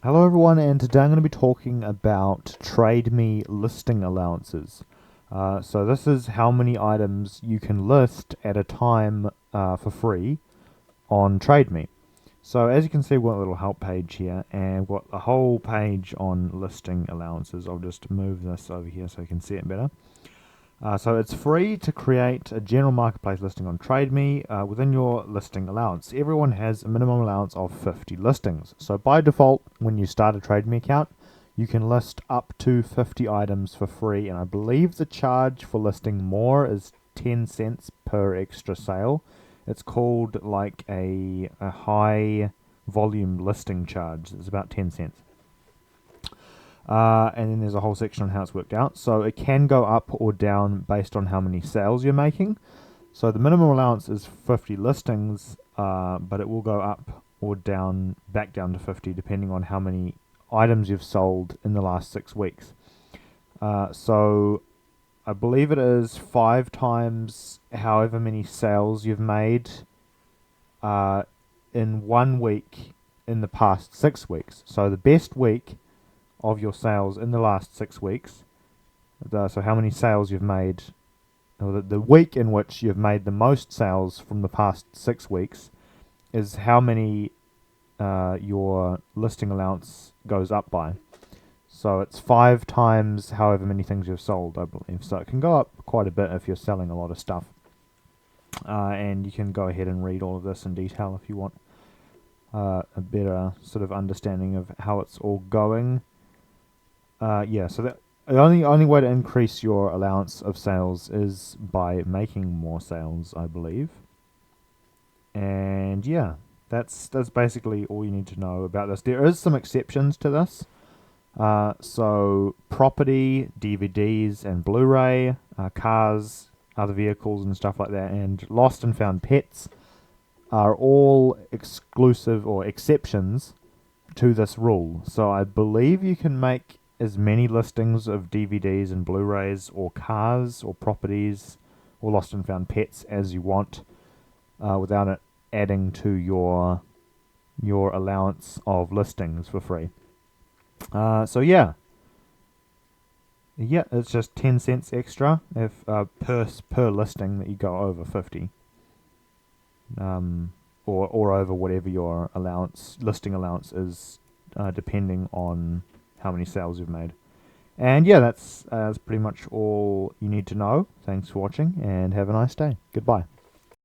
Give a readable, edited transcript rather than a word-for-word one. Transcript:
Hello everyone, and today I'm going to be talking about trademe listing allowances. So this is how many items you can list at a time for free on trademe. So as you can see, we've got a little help page here, and we've got a whole page on listing allowances. I'll just move this over here so you can see it better. So it's free to create a general marketplace listing on trademe within your listing allowance. Everyone has a minimum allowance of 50 listings. So by default, when you start a trademe account, you can list up to 50 items for free, and I believe the charge for listing more is 10 cents per extra sale. It's called like a high volume listing charge. It's about 10 cents. And then there's a whole section on how it's worked out. So it can go up or down based on how many sales you're making. So the minimum allowance is 50 listings, but it will go up or down, back down to 50, depending on how many items you've sold in the last 6 weeks. So I believe it is 5 times however many sales you've made in 1 week in the past 6 weeks. So the best week of your sales in the last 6 weeks, so how many sales you've made, or the week in which you've made the most sales from the past 6 weeks, is how many your listing allowance goes up by. So it's 5 times however many things you've sold, I believe. So it can go up quite a bit if you're selling a lot of stuff. And you can go ahead and read all of this in detail if you want a better sort of understanding of how it's all going. So the only way to increase your allowance of sales is by making more sales, I believe. And yeah, that's basically all you need to know about this. There is some exceptions to this. So property, DVDs and Blu-ray, cars, other vehicles and stuff like that, and lost and found pets are all exclusive or exceptions to this rule. So I believe you can make as many listings of DVDs and Blu-rays or cars or properties or lost and found pets as you want without it adding to your allowance of listings for free. So yeah, it's just 10 cents extra if per listing that you go over 50. Or over whatever your listing allowance is, depending on how many sales you've made. And yeah, that's pretty much all you need to know. Thanks for watching, and have a nice day. Goodbye.